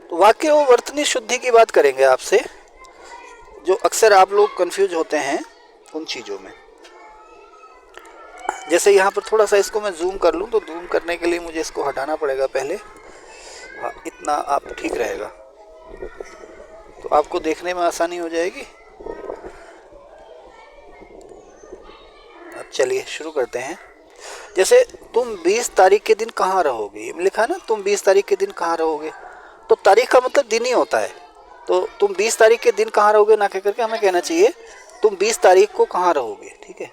तो वाक्य व वर्तनी शुद्धि की बात करेंगे आपसे, जो अक्सर आप लोग कंफ्यूज होते हैं उन चीज़ों में। जैसे यहाँ पर थोड़ा सा इसको मैं जूम कर लूँ, तो जूम करने के लिए मुझे इसको हटाना पड़ेगा पहले। हाँ, इतना आप ठीक रहेगा, तो आपको देखने में आसानी हो जाएगी। अब चलिए शुरू करते हैं। जैसे तुम 20 तारीख के दिन कहाँ रहोगे, लिखा है ना, तुम 20 तारीख के दिन कहाँ रहोगे। तो तारीख का मतलब दिन ही होता है। तो तुम 20 तारीख के दिन कहाँ रहोगे ना कह करके हमें कहना चाहिए तुम 20 तारीख को कहाँ रहोगे। ठीक है।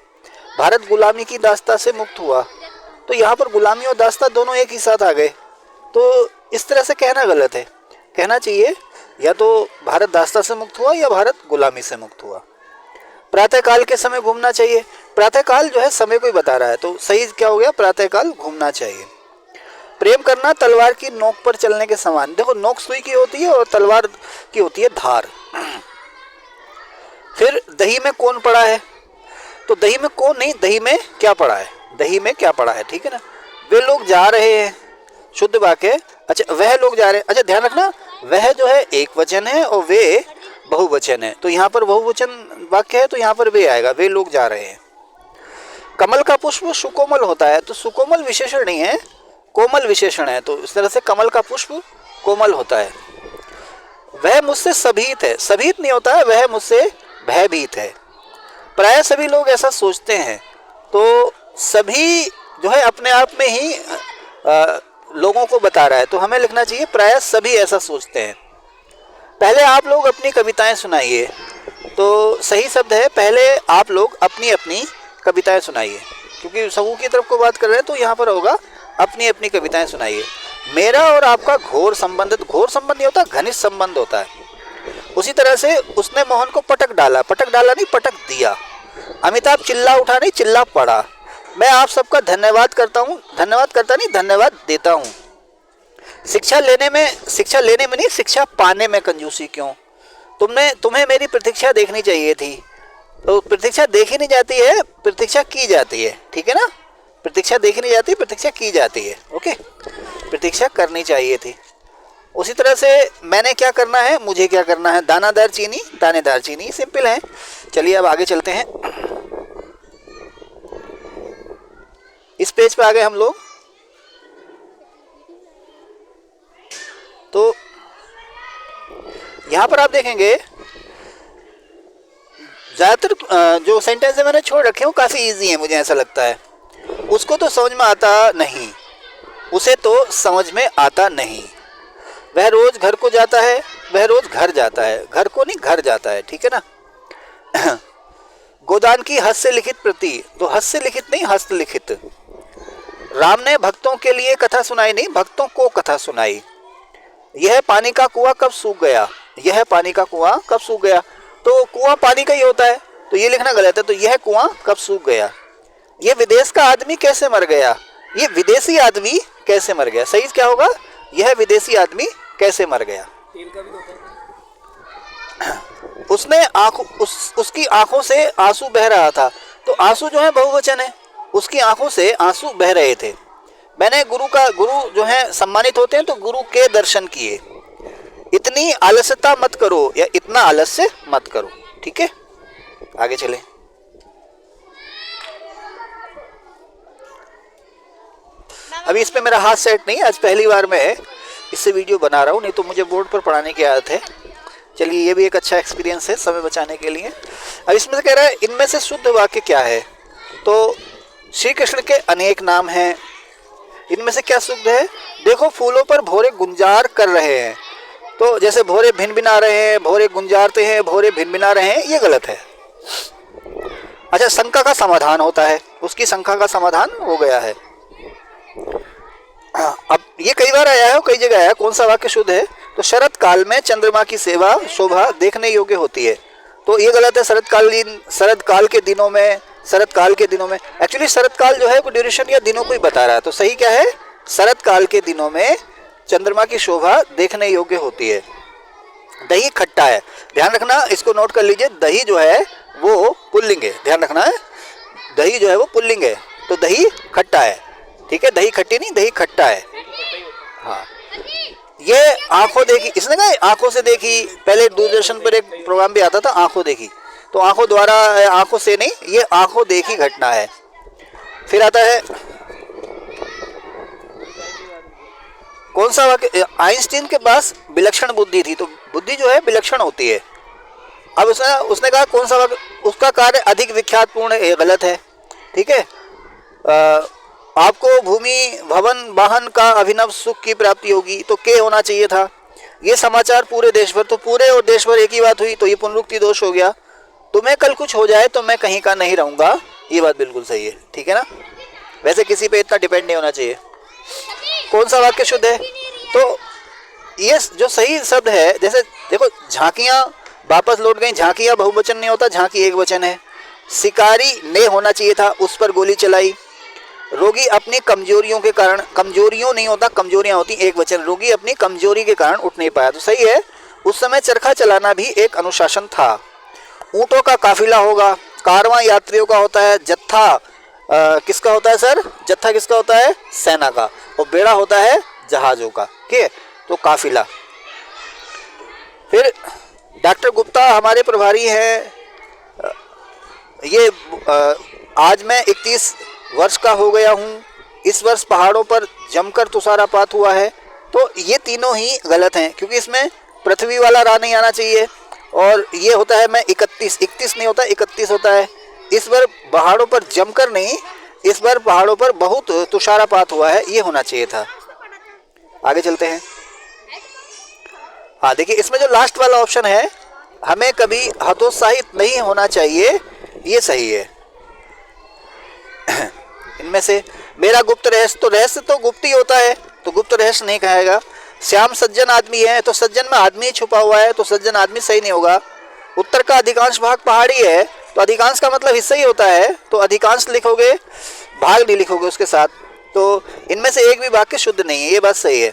भारत गुलामी की दास्ता से मुक्त हुआ, तो यहाँ पर गुलामी और दास्ता दोनों एक ही साथ आ गए, तो इस तरह से कहना गलत है। कहना चाहिए या तो भारत दास्ता से मुक्त हुआ या भारत गुलामी से मुक्त हुआ। प्रातःकाल के समय घूमना चाहिए, प्रातःकाल जो है समय को ही बता रहा है, तो सही क्या हो गया, प्रातःकाल घूमना चाहिए। प्रेम करना तलवार की नोक पर चलने के समान। देखो, नोक सुई की होती है और तलवार की होती है धार। फिर दही में कौन पड़ा है, तो दही में कौन नहीं, दही में क्या पड़ा है, दही में क्या पड़ा है। ठीक है ना। वे लोग जा रहे हैं, शुद्ध वाक्य। अच्छा, वह लोग जा रहे हैं, अच्छा ध्यान रखना, वह जो है एक वचन है और वे बहुवचन है, तो यहाँ पर बहुवचन वाक्य है तो यहाँ पर वे आएगा, वे लोग जा रहे हैं। कमल का पुष्प सुकोमल होता है, तो सुकोमल विशेषण नहीं है, कोमल विशेषण है, तो इस तरह से कमल का पुष्प कोमल होता है। वह मुझसे सभीत है, सभीत नहीं होता है, वह मुझसे भयभीत है। प्राय सभी लोग ऐसा सोचते हैं, तो सभी जो है अपने आप में ही लोगों को बता रहा है, तो हमें लिखना चाहिए प्राय सभी ऐसा सोचते हैं। पहले आप लोग अपनी कविताएं सुनाइए, तो सही शब्द है पहले आप लोग अपनी अपनी कविताएं सुनाइए, क्योंकि समूह की तरफ को बात कर रहे हैं, तो यहाँ पर होगा अपनी अपनी कविताएं सुनाइए। मेरा और आपका घोर संबंध, घोर संबंध नहीं होता, घनिष्ठ संबंध होता है। उसी तरह से उसने मोहन को पटक डाला, पटक डाला नहीं पटक दिया। अमिताभ चिल्ला उठा नहीं चिल्ला पड़ा। मैं आप सबका धन्यवाद करता हूँ, धन्यवाद करता नहीं धन्यवाद देता हूँ। शिक्षा लेने में नहीं, शिक्षा पाने में कंजूसी क्यों। तुम्हें मेरी प्रतीक्षा देखनी चाहिए थी, तो प्रतीक्षा देखी नहीं जाती है, प्रतीक्षा की जाती है। ठीक है ना, प्रतीक्षा देखी नहीं जाती, प्रतीक्षा की जाती है। ओके, प्रतीक्षा करनी चाहिए थी। उसी तरह से मैंने क्या करना है, मुझे क्या करना है, दानादार चीनी दानेदार चीनी, सिंपल है। चलिए अब आगे चलते हैं। इस पेज पे आ गए हम लोग। तो यहां पर आप देखेंगे ज्यादातर जो सेंटेंस मैंने छोड़ रखे हैं काफी इजी है, मुझे ऐसा लगता है। उसको तो समझ में आता नहीं, उसे तो समझ में आता नहीं। वह रोज घर को जाता है, वह रोज घर जाता है, घर को नहीं घर जाता है। ठीक है ना। गोदान की हस्त से लिखित प्रति, तो हस्त से लिखित नहीं हस्तलिखित। राम ने भक्तों के लिए कथा सुनाई नहीं, भक्तों को कथा सुनाई। यह पानी का कुआं कब सूख गया, यह पानी का कुआं कब सूख गया, तो कुआं पानी का ही होता है, तो ये लिखना गलत है। तो यह कुआं कब सूख गया। ये विदेश का आदमी कैसे मर गया, ये विदेशी आदमी कैसे मर गया। सही क्या होगा, यह विदेशी आदमी कैसे मर गया। उसने उसकी आंखों से आंसू बह रहा था, तो आंसू जो है बहुवचन है, उसकी आंखों से आंसू बह रहे थे। मैंने गुरु जो है सम्मानित होते हैं, तो गुरु के दर्शन किए। इतनी आलस्यता मत करो, या इतना आलस्य मत करो। ठीक है, आगे चले। अभी इस पे मेरा हाथ सेट नहीं, आज पहली बार मैं इससे वीडियो बना रहा हूँ, नहीं तो मुझे बोर्ड पर पढ़ाने की आदत है। चलिए, ये भी एक अच्छा एक्सपीरियंस है समय बचाने के लिए। अब इसमें से कह रहा है इनमें से शुद्ध वाक्य क्या है, तो श्री कृष्ण के अनेक नाम हैं, इनमें से क्या शुद्ध है। देखो, फूलों पर भौरे गुंजार कर रहे हैं, तो जैसे भौरे भिन भिना रहे हैं, भौरे गुंजारते हैं, भौरे भिन भिना रहे हैं, ये गलत है। अच्छा, शंका का समाधान होता है, उसकी शंका का समाधान हो गया है। अब ये कई बार आया है, कई जगह आया है, कौन सा वाक्य शुद्ध है, तो शरद काल में चंद्रमा की सेवा शोभा देखने योग्य होती है, तो ये गलत है। शरद काल के दिनों में एक्चुअली शरद काल जो है वो ड्यूरेशन या दिनों को ही बता रहा है, तो सही क्या है, शरद काल के दिनों में चंद्रमा की शोभा देखने योग्य होती है। दही खट्टा है, ध्यान रखना, इसको नोट कर लीजिए, दही जो है वो पुल्लिंग है, ध्यान रखना है, दही जो है वो पुल्लिंग है, तो दही खट्टा है। ठीक है, दही खट्टी नहीं, दही खट्टा है। हाँ, ये आंखों देखी, इसने कहा आंखों से देखी। पहले दूरदर्शन पर एक प्रोग्राम भी आता था आंखों देखी, तो आंखों द्वारा, आंखों से नहीं, ये आंखों देखी घटना है। फिर आता है कौन सा वाक्य, आइंस्टीन के पास विलक्षण बुद्धि थी, तो बुद्धि जो है विलक्षण होती है। अब उसने कहा कौन सा वाक्य, उसका कार्य अधिक विख्यात पूर्ण है, गलत है। ठीक है, आपको भूमि भवन वाहन का अभिनव सुख की प्राप्ति होगी, तो के होना चाहिए था। ये समाचार पूरे देश भर, तो पूरे और देश भर एक ही बात हुई, तो ये पुनरुक्ति दोष हो गया। तुम्हें कल कुछ हो जाए तो मैं कहीं का नहीं रहूंगा, ये बात बिल्कुल सही है। ठीक है ना, वैसे किसी पे इतना डिपेंड नहीं होना चाहिए। कौन सा वाक्य शुद्ध है, तो ये जो सही शब्द है, जैसे देखो झांकियां वापस लौट गई, झांकियां बहुवचन नहीं होता, झांकी एक वचन है। शिकारी ने होना चाहिए था, उस पर गोली चलाई। रोगी अपनी कमजोरियों के कारण, कमजोरियों नहीं होता, कमजोरियां होती, एक वचन। रोगी अपनी कमजोरी के कारण उठ नहीं पाया, तो सही है। उस समय चरखा चलाना भी एक अनुशासन था। ऊंटों का काफिला होगा, कारवां यात्रियों का होता है, जत्था किसका होता है सर, जत्था किसका होता है, सेना का, और बेड़ा होता है जहाजों का। ठीक है, तो काफिला। फिर डॉक्टर गुप्ता हमारे प्रभारी हैं। ये आज मैं 31 वर्ष का हो गया हूँ। इस वर्ष पहाड़ों पर जमकर तुषारपात हुआ है, तो ये तीनों ही गलत हैं, क्योंकि इसमें पृथ्वी वाला रा नहीं आना चाहिए। और ये होता है मैं 31 नहीं होता, 31 होता है। इस बार पहाड़ों पर जमकर नहीं, इस बार पहाड़ों पर बहुत तुषारपात हुआ है, ये होना चाहिए था। आगे चलते हैं। हाँ देखिए, इसमें जो लास्ट वाला ऑप्शन है, हमें कभी हतोत्साहित नहीं होना चाहिए, ये सही है। इनमें से मेरा गुप्त रहस्य, तो रहस्य तो गुप्त ही होता है, तो गुप्त रहस्य नहीं कहेगा। श्याम सज्जन आदमी है, तो सज्जन में आदमी छुपा हुआ है, तो सज्जन आदमी सही नहीं होगा। उत्तर का अधिकांश भाग पहाड़ी है, तो अधिकांश का मतलब हिस्सा ही होता है, तो अधिकांश लिखोगे, भाग नहीं लिखोगे उसके साथ। तो इनमें से एक भी वाक्य शुद्ध नहीं है, ये बात सही है।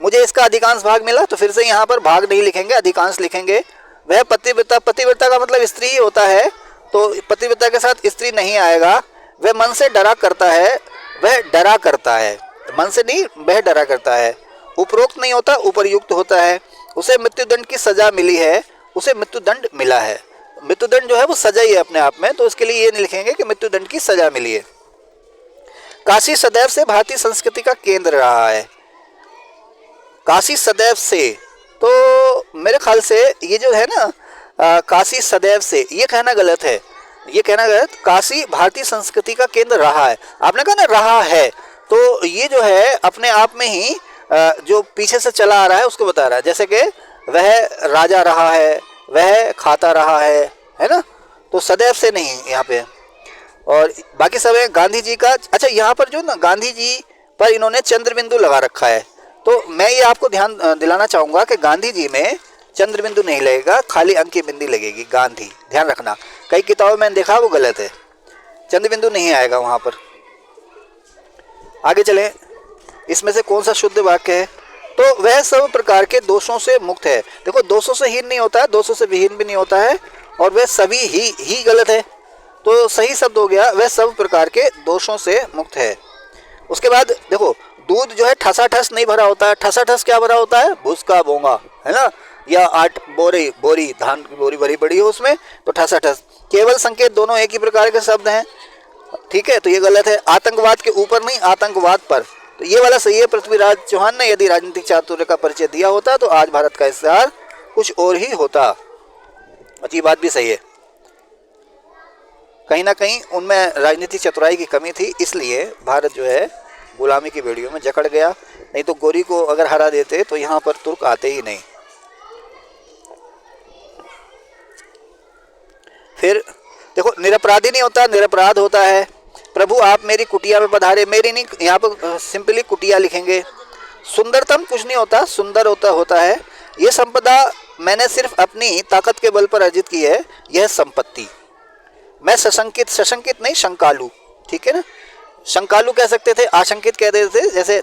मुझे इसका अधिकांश भाग मिला, तो फिर से यहाँ पर भाग नहीं लिखेंगे, अधिकांश लिखेंगे। वह पतिव्रता, पतिव्रता का मतलब स्त्री ही होता है, तो पतिव्रता के साथ स्त्री नहीं आएगा। वह मन से डरा करता है, वह डरा करता है, मन से नहीं, वह डरा करता है। उपरोक्त नहीं होता, उपरयुक्त होता है। उसे मृत्युदंड की सजा मिली है, उसे मृत्युदंड मिला है। मृत्युदंड जो है वो सजा ही है अपने आप में, तो इसके लिए ये नहीं लिखेंगे कि मृत्युदंड की सजा मिली है। काशी सदैव से भारतीय संस्कृति का केंद्र रहा है। काशी सदैव से, तो मेरे ख्याल से ये जो है ना, काशी सदैव से, ये कहना गलत है, ये कहना गलत। काशी भारतीय संस्कृति का केंद्र रहा है, आपने कहा ना रहा है, तो ये जो है अपने आप में ही जो पीछे से चला आ रहा है उसको बता रहा है। जैसे कि वह राजा रहा है, वह खाता रहा है ना, तो सदैव से नहीं यहाँ पे। और बाकी सब है गांधी जी का। अच्छा, यहाँ पर जो ना गांधी जी पर इन्होंने चंद्र बिंदु लगा रखा है, तो मैं ये आपको ध्यान दिलाना चाहूँगा कि गांधी जी में चंद्र बिंदु नहीं लगेगा, खाली अंक की बिंदी लगेगी, गांधी, ध्यान रखना। कई किताबों में मैंने देखा वो गलत है, चंद्र बिंदु नहीं आएगा वहाँ पर। आगे चलें, इसमें से कौन सा शुद्ध वाक्य है, तो वह सब प्रकार के दोषों से मुक्त है। देखो, दोषों से हीन नहीं होता है, दोषों से विहीन भी नहीं होता है, और वह सभी ही गलत है, तो सही शब्द हो गया वह सब प्रकार के दोषों से मुक्त है। उसके बाद देखो, दूध जो है ठसाठस नहीं भरा होता है। ठसाठस क्या भरा होता है, भूसका बोंगा, है ना, या 8 बोरी धान की बोरी भरी पड़ी हो उसमें, तो ठसाठस। केवल संकेत दोनों एक ही प्रकार के शब्द हैं, ठीक है, तो ये गलत है। आतंकवाद के ऊपर नहीं, आतंकवाद पर, तो ये वाला सही है। पृथ्वीराज चौहान ने यदि राजनीतिक चातुर्य का परिचय दिया होता तो आज भारत का इतिहास कुछ और ही होता। अच्छी बात भी सही है, कहीं ना कहीं उनमें राजनीतिक चतुराई की कमी थी, इसलिए भारत जो है गुलामी की बेड़ियों में जकड़ गया। नहीं तो गोरी को अगर हरा देते तो यहाँ पर तुर्क आते ही नहीं। फिर देखो, निरपराधी नहीं होता, निरपराध होता है। प्रभु आप मेरी कुटिया में पधारे, मेरी नहीं, यहाँ पर सिंपली कुटिया लिखेंगे। सुंदरतम कुछ नहीं होता, सुंदर होता है। ये संपदा मैंने सिर्फ अपनी ताकत के बल पर अर्जित की है, यह संपत्ति। मैं सशंकित नहीं, शंकालु, ठीक है ना। शंकालु कह सकते थे, आशंकित कह देते थे। जैसे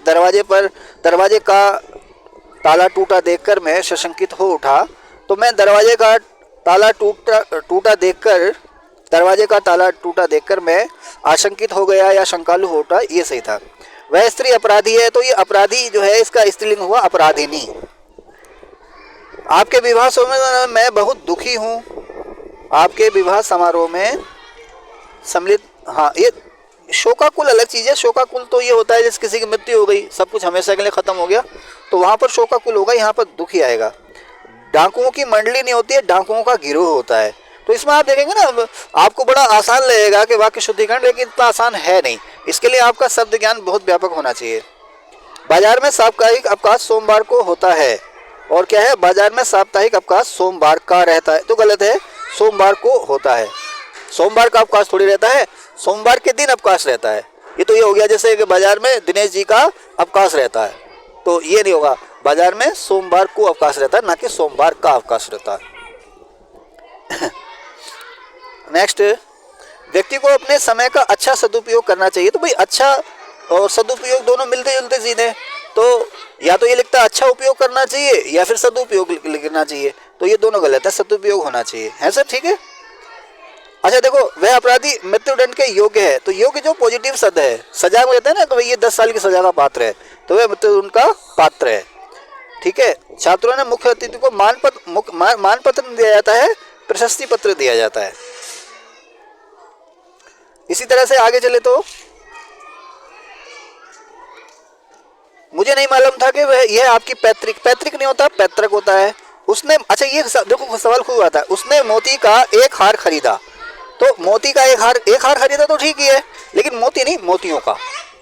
दरवाजे का ताला टूटा देखकर मैं सशंकित हो उठा, तो मैं दरवाजे का ताला टूटा देखकर मैं आशंकित हो गया या शंकालु हो उठा, ये सही था। वह स्त्री अपराधी है, तो ये अपराधी जो है इसका स्त्रीलिंग हुआ अपराधिनी। आपके विवाह समारोह में मैं बहुत दुखी हूँ, आपके विवाह समारोह में सम्मिलित, हाँ ये शोकाकुल अलग चीज़ है। शोकाकुल तो ये होता है जैसे किसी की मृत्यु हो गई, सब कुछ हमेशा के लिए ख़त्म हो गया, तो वहाँ पर शोकाकुल होगा, यहाँ पर दुखी आएगा। डाकुओं की मंडली नहीं होती है, डाकुओं का गिरोह होता है। तो इसमें आप देखेंगे ना, आपको बड़ा आसान लगेगा कि वाक्य शुद्धिकरण, लेकिन इतना आसान है नहीं। इसके लिए आपका शब्द ज्ञान बहुत व्यापक होना चाहिए। बाजार में साप्ताहिक अवकाश सोमवार को होता है, और क्या है, बाजार में साप्ताहिक अवकाश सोमवार का रहता है, तो गलत है, सोमवार को होता है। सोमवार का अवकाश थोड़ी रहता है, सोमवार के दिन अवकाश रहता है। ये तो ये हो गया जैसे कि बाजार में दिनेश जी का अवकाश रहता है, तो ये नहीं होगा। बाजार में सोमवार को अवकाश रहता है, ना कि सोमवार का अवकाश रहता है। नेक्स्ट, व्यक्ति को अपने समय का अच्छा सदुपयोग करना चाहिए। तो भाई अच्छा और सदुपयोग दोनों मिलते जुलते चीज़ें हैं, तो या तो ये लिखता है अच्छा उपयोग करना चाहिए या फिर सदुपयोग लिखना चाहिए, तो ये दोनों गलत है, सदुपयोग होना चाहिए, है सर, ठीक है। अच्छा देखो, वह अपराधी मृत्युदंड के योग्य है, तो योग्य जो पॉजिटिव शब्द है, सजा में कहते हैं ना कि भाई ये 10 साल की सजा का पात्र है, तो वह मृत्युदंड का पात्र है, ठीक है। छात्रों ने मुख्य अतिथि को मान पत्र दिया जाता है, प्रशस्ति पत्र दिया जाता है। इसी तरह से आगे चले तो मुझे नहीं मालूम था कि वह यह आपकी पैतृक नहीं होता, पैतृक होता है। उसने, अच्छा ये देखो सवाल खूब आता है, उसने मोती का एक हार खरीदा, तो मोती का एक हार खरीदा तो ठीक ही है, लेकिन मोती नहीं, मोतियों का,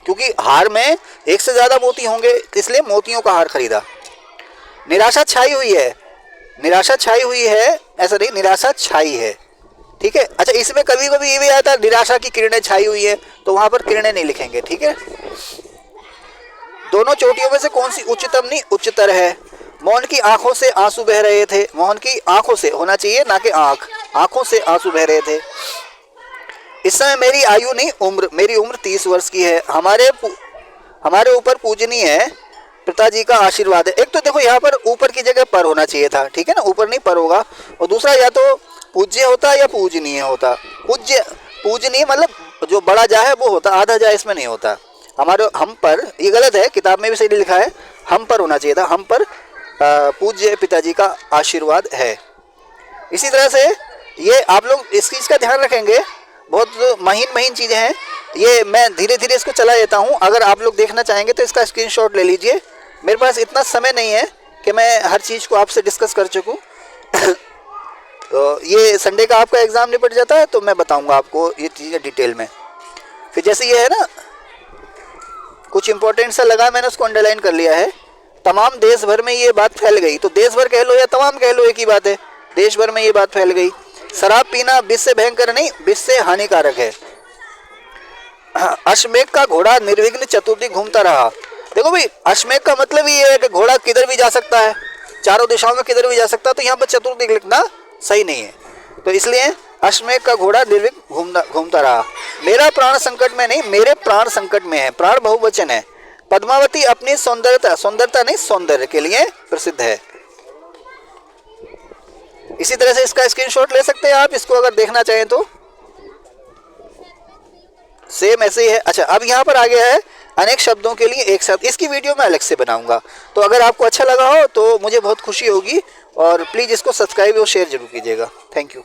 क्योंकि हार में एक से ज़्यादा मोती होंगे, इसलिए मोतियों का हार खरीदा। निराशा छाई हुई है, निराशा छाई हुई है, ऐसा नहीं, निराशा छाई है, ठीक है। अच्छा इसमें कभी कभी ये भी आता है निराशा की किरणें छाई हुई है, तो वहाँ पर किरणें नहीं लिखेंगे, ठीक है। दोनों चोटियों में से कौन सी उच्चतम नहीं, उच्चतर है। मोहन की आंखों से आंसू बह रहे थे, मोहन की आंखों से होना चाहिए, ना कि आंखों से आंसू बह रहे थे। इस समय मेरी आयु नहीं, उम्र, मेरी उम्र 30 वर्ष की है। हमारे ऊपर पूजनीय है, पिताजी का आशीर्वाद है। एक तो देखो यहाँ पर ऊपर की जगह पर होना चाहिए था, ठीक है ना, ऊपर नहीं पर होगा। और दूसरा या तो पूज्य होता या पूजनीय होता। पूजनीय मतलब जो बड़ा जा है वो होता, आधा जा इसमें नहीं होता। हमारे हम पर, ये गलत है, किताब में भी सही लिखा है, हम पर होना चाहिए था, हम पर पूज्य पिताजी का आशीर्वाद है। इसी तरह से ये आप लोग इस चीज़ का ध्यान रखेंगे, बहुत महीन चीज़ें हैं। ये मैं धीरे धीरे इसको चला देता हूँ, अगर आप लोग देखना चाहेंगे तो इसका स्क्रीनशॉट ले लीजिए। मेरे पास इतना समय नहीं है कि मैं हर चीज़ को आपसे डिस्कस कर सकूँ। तो ये संडे का आपका एग्ज़ाम निपट जाता है तो मैं बताऊँगा आपको ये चीज़ें डिटेल में। फिर जैसे ये है ना, कुछ इंपॉर्टेंट सा लगा, मैंने उसको अंडरलाइन कर लिया है। तमाम देश भर में ये बात फैल गई, तो देश भर कह लो या तमाम कह लो, एक ही बात है, देश भर में ये बात फैल गई। शराब पीना विष से भयंकर नहीं, विष से हानिकारक है। अश्वमेध का घोड़ा निर्विघ्न चतुर्थी घूमता रहा। देखो भाई, अश्वमेध का मतलब ये है कि घोड़ा किधर भी जा सकता है, चारों दिशाओं में किधर भी जा सकता है, तो यहाँ पर चतुर्थी लिखना सही नहीं है, तो इसलिए अश्वमेध का घोड़ा निर्विघ्न घूमता रहा। मेरा प्राण संकट में नहीं, मेरे प्राण संकट में है, प्राण बहुवचन है। पद्मावती अपनी सौंदर्यता नहीं, सौंदर्य के लिए प्रसिद्ध है। इसी तरह से इसका स्क्रीनशॉट ले सकते हैं आप, इसको अगर देखना चाहें तो सेम ऐसे ही है। अच्छा अब यहाँ पर आ गया है अनेक शब्दों के लिए एक साथ, इसकी वीडियो मैं अलग से बनाऊंगा, तो अगर आपको अच्छा लगा हो तो मुझे बहुत खुशी होगी, और प्लीज़ इसको सब्सक्राइब और शेयर जरूर कीजिएगा। Thank you.